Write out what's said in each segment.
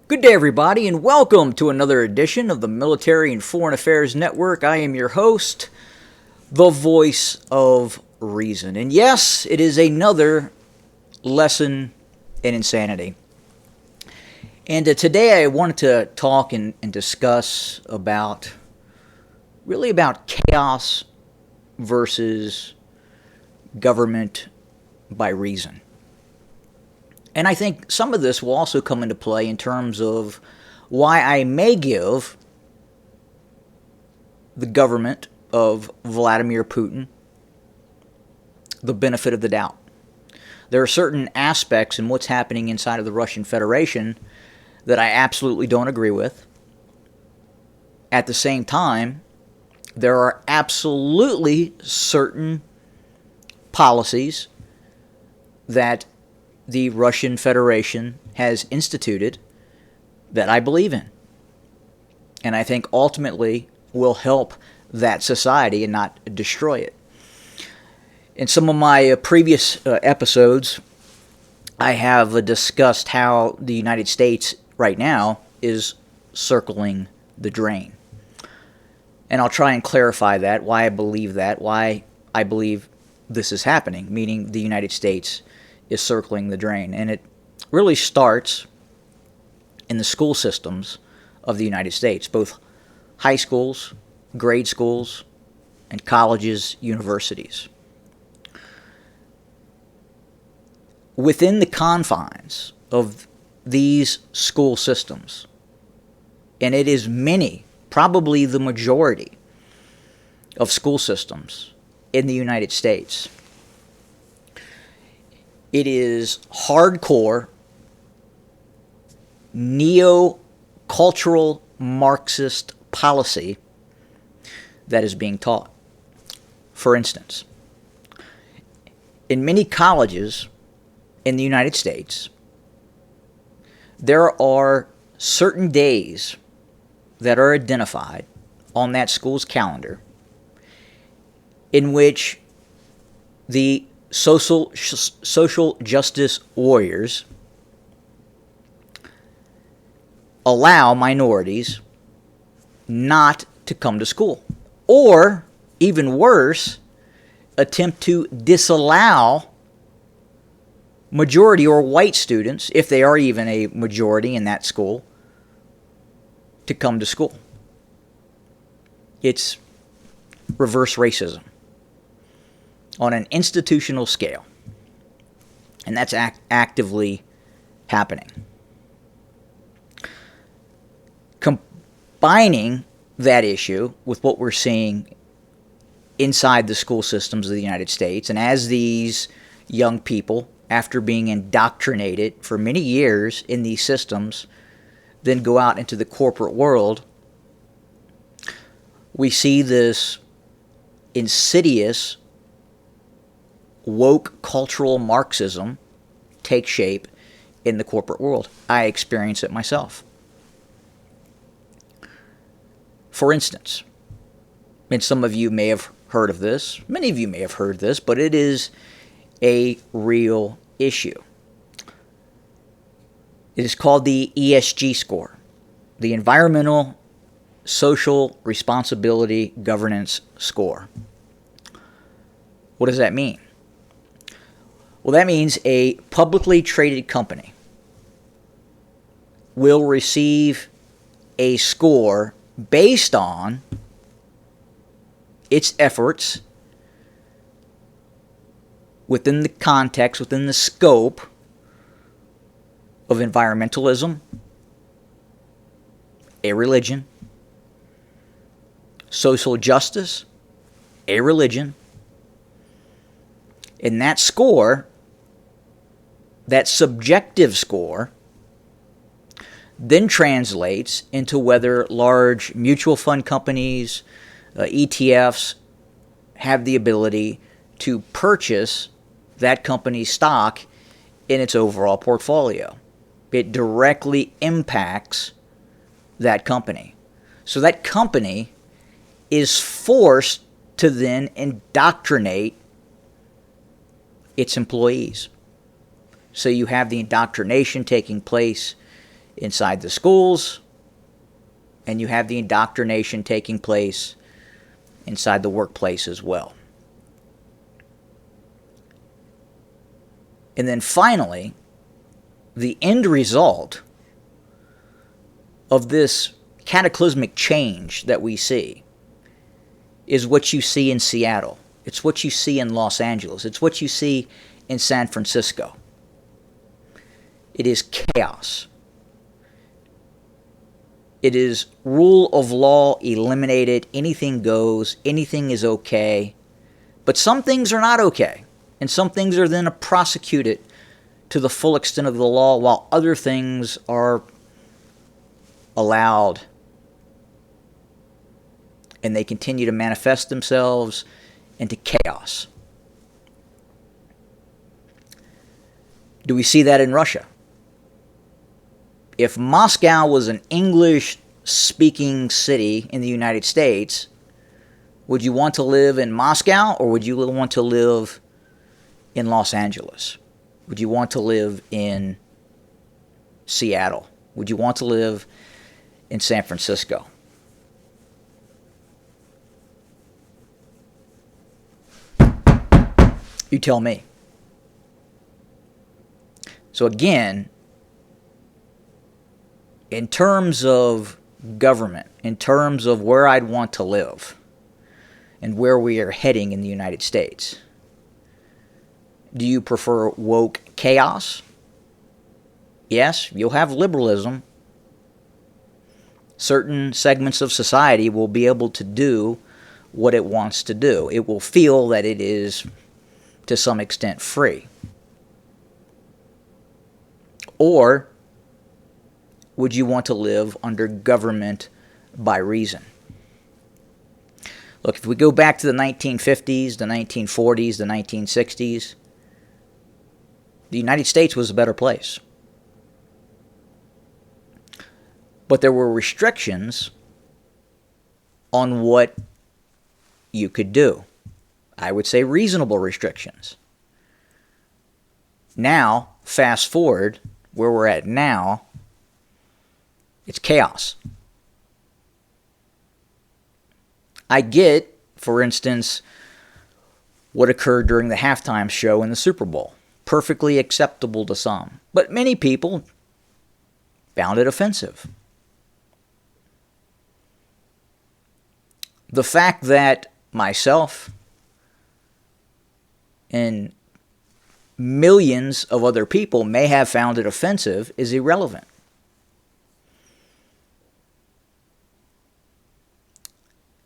Good day, everybody, and welcome to another edition of the Military and Foreign Affairs Network. I am your host, the voice of reason. And yes, it is another lesson in insanity. And today I wanted to talk and discuss about chaos versus government by reason. And I think some of this will also come into play in terms of why I may give the government of Vladimir Putin the benefit of the doubt. There are certain aspects in what's happening inside of the Russian Federation that I absolutely don't agree with. At the same time, there are absolutely certain policies that the Russian Federation has instituted that I believe in. And I think ultimately will help that society and not destroy it. In some of my previous episodes, I have discussed how the United States right now is circling the drain. And I'll try and clarify that, why I believe that, why I believe this is happening, meaning the United States is circling the drain. And it really starts in the school systems of the United States, both high schools, grade schools, and colleges, universities. Within the confines of these school systems, and it is many, probably the majority of school systems in the United States, it is hardcore, neo-cultural Marxist policy that is being taught. For instance, in many colleges in the United States, there are certain days that are identified on that school's calendar in which the social justice warriors allow minorities not to come to school, or even worse, attempt to disallow majority or white students, if they are even a majority in that school, to come to school. It's reverse racism on an institutional scale. And that's actively happening. Combining that issue with what we're seeing inside the school systems of the United States, and as these young people, after being indoctrinated for many years in these systems, then go out into the corporate world, we see this insidious woke cultural Marxism take shape in the corporate world. I experience it myself. For instance, and some of you may have heard of this, many of you may have heard this, but it is a real issue. It is called the ESG Score, the Environmental Social Responsibility Governance Score. What does that mean? Well, that means a publicly traded company will receive a score based on its efforts within the context, within the scope of environmentalism, a religion, social justice, a religion. And that score, that subjective score, then translates into whether large mutual fund companies, ETFs, have the ability to purchase that company's stock in its overall portfolio. It directly impacts that company. So that company is forced to then indoctrinate its employees. So you have the indoctrination taking place inside the schools, and you have the indoctrination taking place inside the workplace as well. And then finally, the end result of this cataclysmic change that we see is what you see in Seattle. It's what you see in Los Angeles. It's what you see in San Francisco. It is chaos. It is rule of law eliminated. Anything goes. Anything is okay. But some things are not okay. And some things are then prosecuted to the full extent of the law, while other things are allowed. And they continue to manifest themselves into chaos. Do we see that in Russia? If Moscow was an English-speaking city in the United States, would you want to live in Moscow, or would you want to live in Los Angeles? Would you want to live in Seattle? Would you want to live in San Francisco? You tell me. So again, in terms of government, in terms of where I'd want to live and where we are heading in the United States, do you prefer woke chaos? Yes, you'll have liberalism. Certain segments of society will be able to do what it wants to do. It will feel that it is, to some extent, free. Or would you want to live under government by reason? Look, if we go back to the 1950s, the 1940s, the 1960s, the United States was a better place. But there were restrictions on what you could do. I would say reasonable restrictions. Now, fast forward, where we're at now, it's chaos. I get, for instance, what occurred during the halftime show in the Super Bowl. Perfectly acceptable to some. But many people found it offensive. The fact that myself and millions of other people may have found it offensive is irrelevant.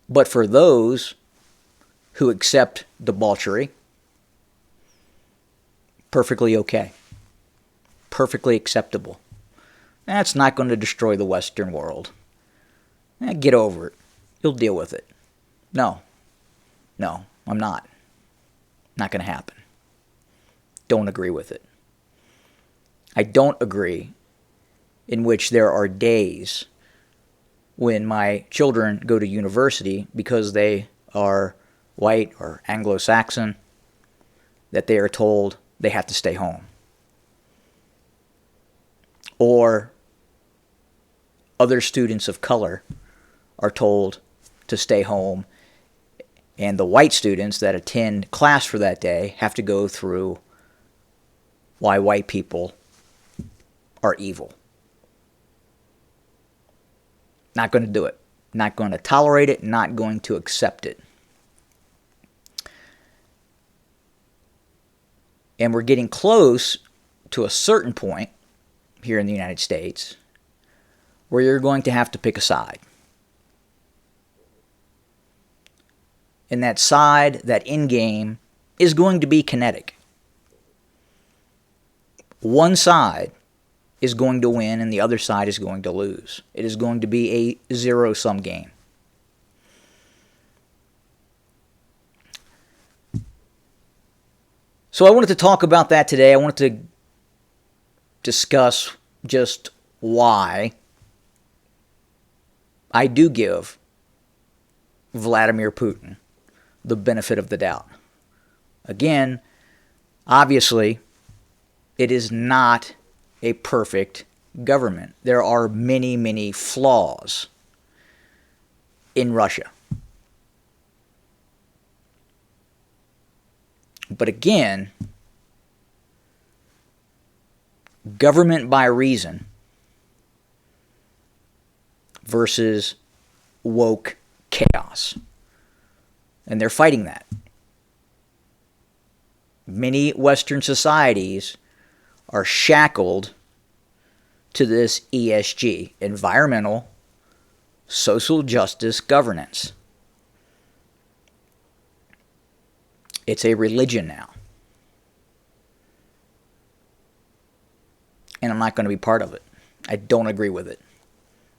But for those who accept debauchery, perfectly okay. Perfectly acceptable. That's not going to destroy the Western world. Get over it. You'll deal with it. No, I'm not. Not going to happen. Don't agree with it. I don't agree in which there are days when my children go to university because they are white or Anglo-Saxon, that they are told they have to stay home. Or other students of color are told to stay home, and the white students that attend class for that day have to go through why white people are evil. Not going to do it. Not going to tolerate it. Not going to accept it. And we're getting close to a certain point here in the United States where you're going to have to pick a side. And that side, that end game, is going to be kinetic. One side is going to win and the other side is going to lose. It is going to be a zero-sum game. So I wanted to talk about that today. I wanted to discuss just why I do give Vladimir Putin the benefit of the doubt. Again, obviously, it is not a perfect government. There are many, many flaws in Russia. But again, government by reason versus woke chaos. And they're fighting that. Many Western societies are shackled to this ESG, environmental, social justice governance. It's a religion now. And I'm not going to be part of it. I don't agree with it.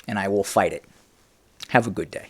And I will fight it. Have a good day.